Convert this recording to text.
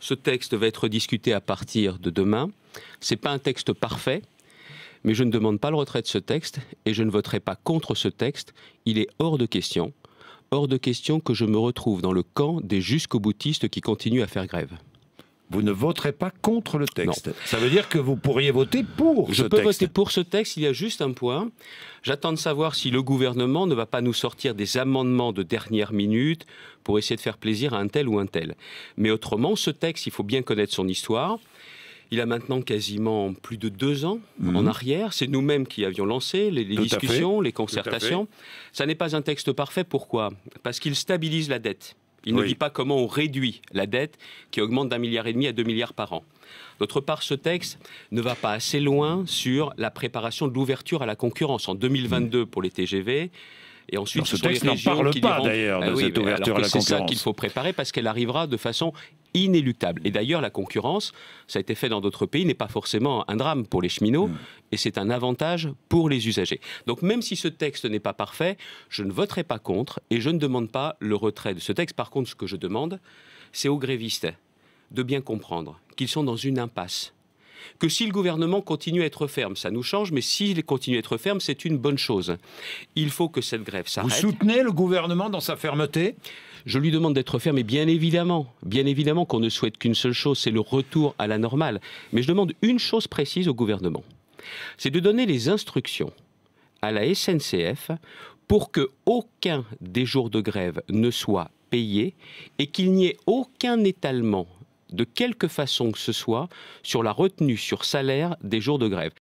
Ce texte va être discuté à partir de demain. Ce n'est pas un texte parfait, mais je ne demande pas le retrait de ce texte et je ne voterai pas contre ce texte. Il est hors de question que je me retrouve dans le camp des jusqu'au-boutistes qui continuent à faire grève. Vous ne voterez pas contre le texte. Non. Ça veut dire que vous pourriez voter pour ce texte. Je peux voter pour ce texte, il y a juste un point. J'attends de savoir si le gouvernement ne va pas nous sortir des amendements de dernière minute pour essayer de faire plaisir à un tel ou un tel. Mais autrement, ce texte, il faut bien connaître son histoire. Il a maintenant quasiment plus de 2 ans en arrière. C'est nous-mêmes qui avions lancé les discussions, les concertations. Ça n'est pas un texte parfait. Pourquoi ? Parce qu'il stabilise la dette. Il ne dit pas comment on réduit la dette qui augmente d'1,5 milliard à 2 milliards par an. D'autre part, ce texte ne va pas assez loin sur la préparation de l'ouverture à la concurrence en 2022 pour les TGV. Et ensuite, ce texte n'en parle pas d'ailleurs de cette ouverture à la concurrence. C'est ça qu'il faut préparer parce qu'elle arrivera de façon inéluctable. Et d'ailleurs, la concurrence, ça a été fait dans d'autres pays, n'est pas forcément un drame pour les cheminots et c'est un avantage pour les usagers. Donc même si ce texte n'est pas parfait, je ne voterai pas contre et je ne demande pas le retrait de ce texte. Par contre, ce que je demande, c'est aux grévistes de bien comprendre qu'ils sont dans une impasse. Que si le gouvernement continue à être ferme, ça nous change, mais s'il continue à être ferme, c'est une bonne chose. Il faut que cette grève s'arrête. Vous soutenez le gouvernement dans sa fermeté ? Je lui demande d'être ferme, et bien évidemment qu'on ne souhaite qu'une seule chose, c'est le retour à la normale. Mais je demande une chose précise au gouvernement, c'est de donner les instructions à la SNCF pour que aucun des jours de grève ne soit payé et qu'il n'y ait aucun étalement de quelque façon que ce soit sur la retenue sur salaire des jours de grève.